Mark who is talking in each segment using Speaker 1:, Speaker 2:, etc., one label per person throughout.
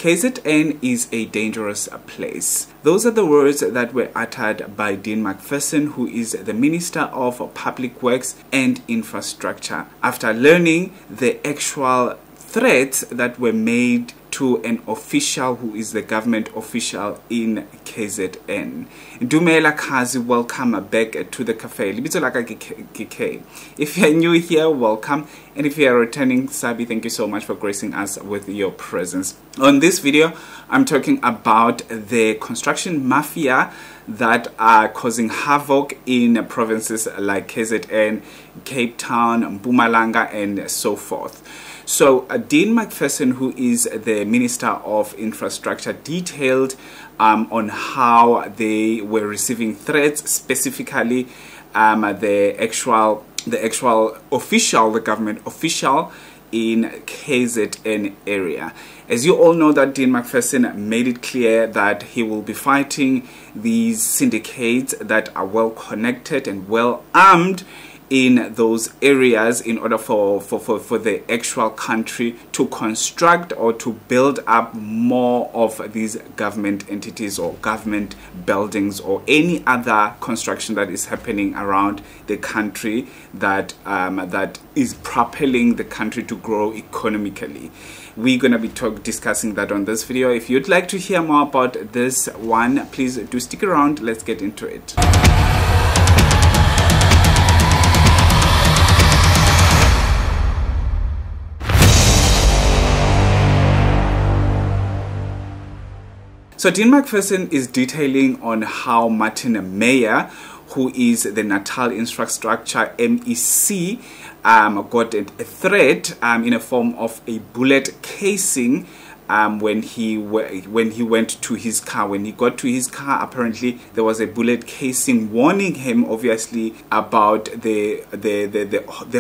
Speaker 1: KZN is a dangerous place. Those are the words that were uttered by Dean Macpherson, who is the Minister of Public Works and Infrastructure, after learning the actual threats that were made to an official who is the government official in KZN. Dumela Kazi, welcome back to the cafe. If you're new here, welcome. And if you are returning, Sabi, thank you so much for gracing us with your presence. On this video, I'm talking about the construction mafia that are causing havoc in provinces like KZN, Cape Town, Mpumalanga, and so forth. So Dean Macpherson, who is the Minister of Infrastructure, detailed on how they were receiving threats, specifically the actual official, the government official in KZN area. As you all know, that Dean Macpherson made it clear that he will be fighting these syndicates that are well connected and well armed in those areas in order for the actual country to construct or to build up more of these government entities or government buildings or any other construction that is happening around the country that that is propelling the country to grow economically. We're going to be discussing that on this video. If you'd like to hear more about this one, please do stick around. Let's get into it. So Dean Macpherson is detailing on how Martin Meyer, who is the Natal Infrastructure MEC, got a threat in a form of a bullet casing when he went to his car. When he got to his car, apparently there was a bullet casing warning him, obviously, about the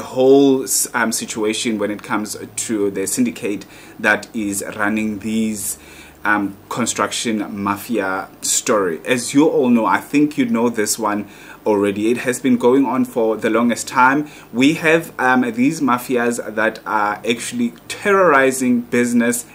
Speaker 1: whole situation when it comes to the syndicate that is running these construction mafia story. As you all know, I think you know this one already. It has been going on for the longest time. We have these mafias that are actually terrorizing business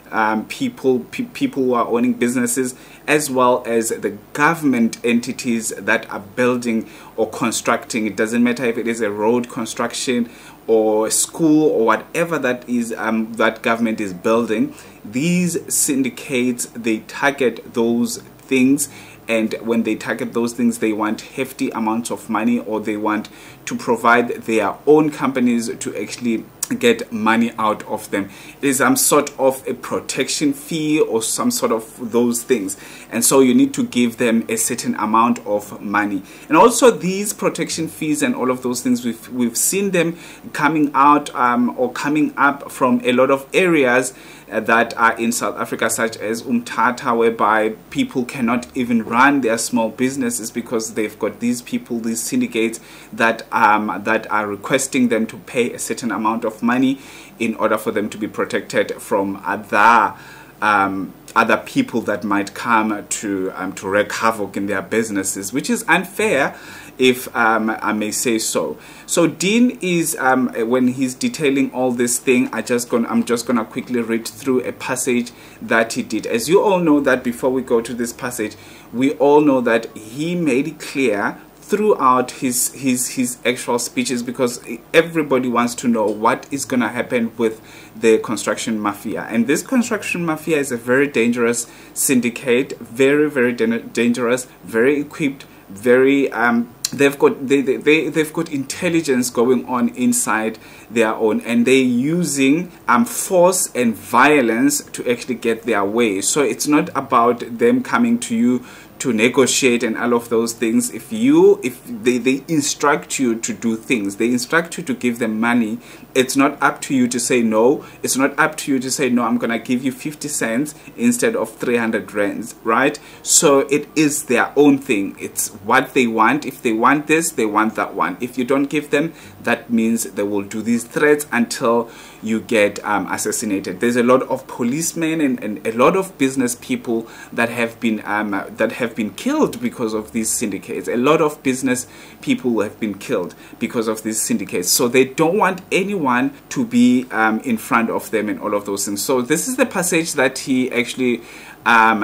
Speaker 1: people who are owning businesses, as well as the government entities that are building or constructing. It doesn't matter if it is a road construction or a school or whatever that is that government is building. These syndicates, they target those things, and when they target those things, they want hefty amounts of money, or they want to provide their own companies to actually get money out of them. It is some sort of a protection fee or some sort of those things, and so you need to give them a certain amount of money. And also these protection fees and all of those things, we've seen them coming out or coming up from a lot of areas that are in South Africa, such as Umtata, whereby people cannot even run their small businesses because they've got these people, these syndicates that are requesting them to pay a certain amount of money in order for them to be protected from other people that might come to wreak havoc in their businesses, which is unfair, if I may say so. So Dean is when he's detailing all this thing, I'm just gonna quickly read through a passage that he did. As you all know, that before we go to this passage, we all know that he made it clear throughout his actual speeches, because everybody wants to know what is going to happen with the construction mafia. And this construction mafia is a very dangerous syndicate, very dangerous, very equipped, very they've got intelligence going on inside their own, and they're using force and violence to actually get their way. So it's not about them coming to you to negotiate and all of those things. If they instruct you to do things, they instruct you to give them money, it's not up to you to say no. It's not up to you to say no, I'm gonna give you 50 cents instead of 300 rands, right? So it is their own thing. It's what they want. If they want this, they want that one. If you don't give them, that means they will do these threats until you get assassinated. There's a lot of policemen and a lot of business people that have have been killed because of these syndicates. A lot of business people have been killed because of these syndicates. So they don't want anyone to be in front of them and all of those things. So this is the passage that he actually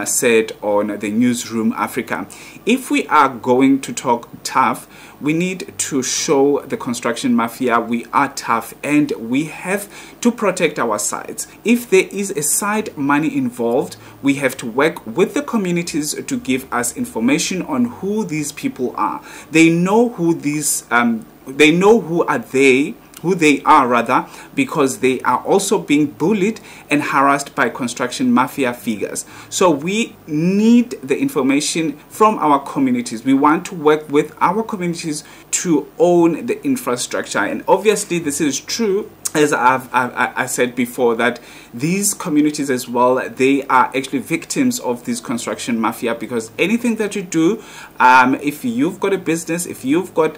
Speaker 1: said on the Newzroom Afrika. If we are going to talk tough, we need to show the construction mafia we are tough and we have to protect our sides. If there is a side money involved, we have to work with the communities to give us information on who these people are. They know who these they know who they are rather, because they are also being bullied and harassed by construction mafia figures. So we need the information from our communities. We want to work with our communities to own the infrastructure, and obviously this is true, as I said before, that these communities as well, they are actually victims of this construction mafia, because anything that you do, if you've got a business, if you've got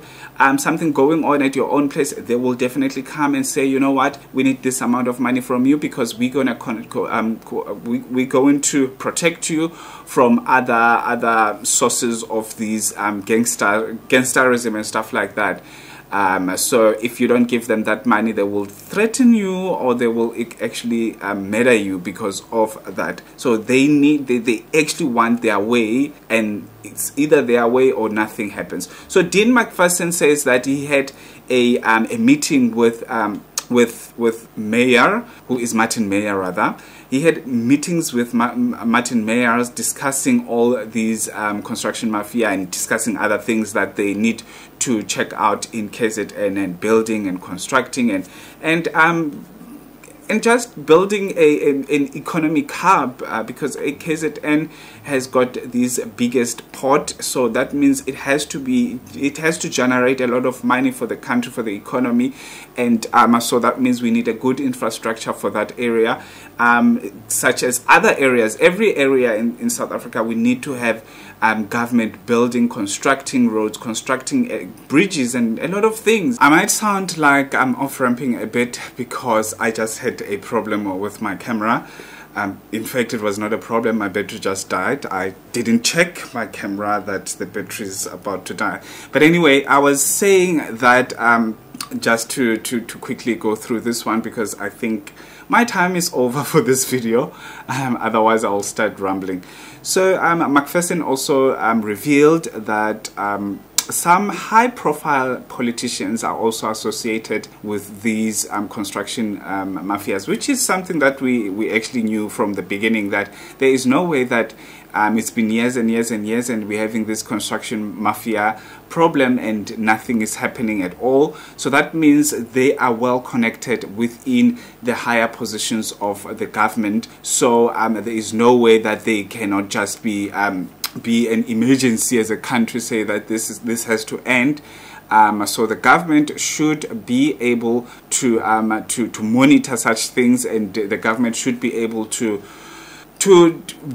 Speaker 1: something going on at your own place, they will definitely come and say, you know what, we need this amount of money from you because we're going to protect you from other sources of these gangsterism and stuff like that. So if you don't give them that money, they will threaten you, or they will actually murder you because of that. So they actually want their way, and it's either their way or nothing happens. So Dean Macpherson says that he had a meeting with Meyer, who is Martin Meyer rather. He had meetings with Martin Meyer discussing all these construction mafia and discussing other things that they need to check out in KZN, and building and constructing and just building an economic hub, because KZN has got this biggest port, so that means it has to generate a lot of money for the country, for the economy, and so that means we need a good infrastructure for that area, such as other areas. Every area in South Africa, we need to have government building, constructing roads, constructing bridges, and a lot of things. I might sound like I'm off-ramping a bit because I just had a problem with my camera. In fact, it was not a problem, my battery just died. I didn't check my camera that the battery is about to die. But anyway, I was saying that just to quickly go through this one, because I think my time is over for this video. Otherwise I'll start rambling. So Macpherson also revealed that some high-profile politicians are also associated with these construction mafias, which is something that we actually knew from the beginning, that there is no way that it's been years and years and years and we're having this construction mafia problem and nothing is happening at all. So that means they are well connected within the higher positions of the government. So there is no way that they cannot just be an emergency as a country, say that this has to end. So the government should be able to monitor such things, and the government should be able to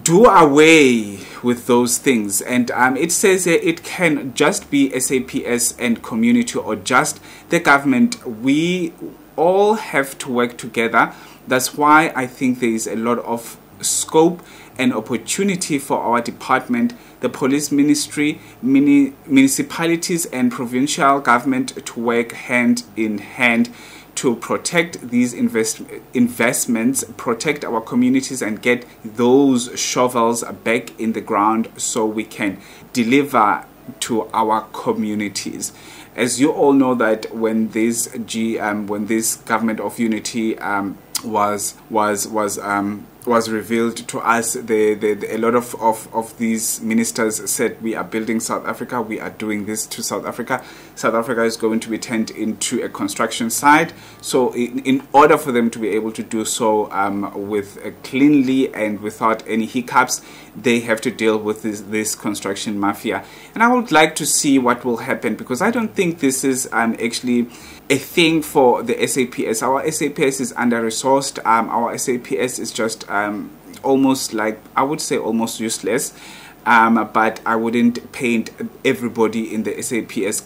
Speaker 1: do away with those things. And it says here it can just be SAPS and community, or just the government. We all have to work together. That's why I think there is a lot of scope and opportunity for our department, the police ministry, municipalities and provincial government to work hand in hand to protect these investments, protect our communities, and get those shovels back in the ground so we can deliver to our communities. As you all know, that when this government of unity was revealed to us, a lot of these ministers said, we are building South Africa, we are doing this to South Africa. South Africa is going to be turned into a construction site. So in order for them to be able to do so with cleanly and without any hiccups, they have to deal with this construction mafia. And I would like to see what will happen, because I don't think this is actually a thing for the SAPS. Our SAPS is under-resourced. Our SAPS is just almost, like, I would say almost useless. But I wouldn't paint everybody in the SAPS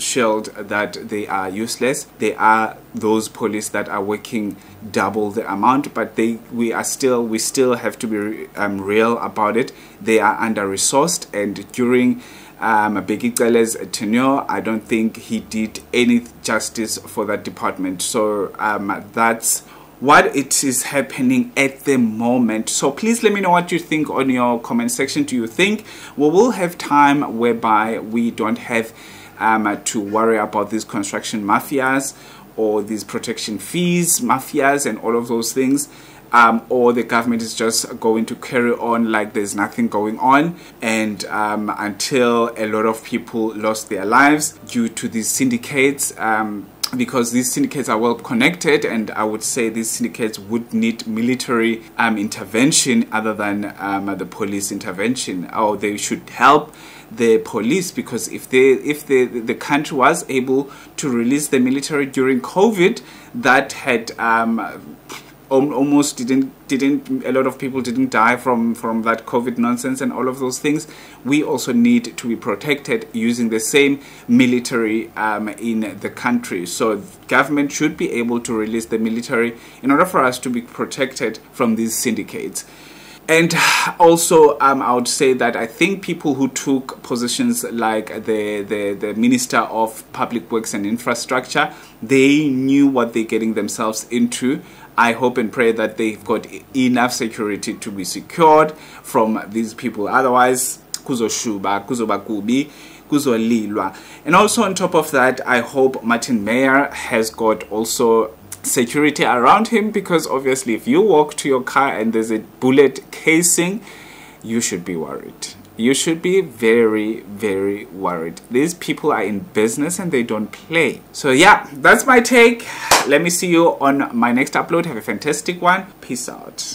Speaker 1: shield that they are useless. There are those police that are working double the amount, but we still have to be real about it. They are under-resourced, and during Bheki Cele's tenure, I don't think he did any justice for that department. So that's what it is happening at the moment. So please let me know what you think on your comment section. Do you think we will have time whereby we don't have to worry about these construction mafias or these protection fees mafias and all of those things, or the government is just going to carry on like there's nothing going on, and until a lot of people lost their lives due to these syndicates, because these syndicates are well connected, and I would say these syndicates would need military intervention other than the police intervention, or they should help the police, because if the country was able to release the military during COVID, that had almost didn't a lot of people didn't die from that COVID nonsense and all of those things. We also need to be protected using the same military in the country. So government should be able to release the military in order for us to be protected from these syndicates. And also, I would say that I think people who took positions like the Minister of Public Works and Infrastructure, they knew what they're getting themselves into. I hope and pray that they've got enough security to be secured from these people. Otherwise, kuzoshuba, kuzobakubi, kuzolilwa. And also on top of that, I hope Martin Meyer has got also security around him, because obviously if you walk to your car and there's a bullet casing, you should be worried. You should be very, very worried. These people are in business and they don't play. So yeah, that's my take. Let me see you on my next upload. Have a fantastic one. Peace out.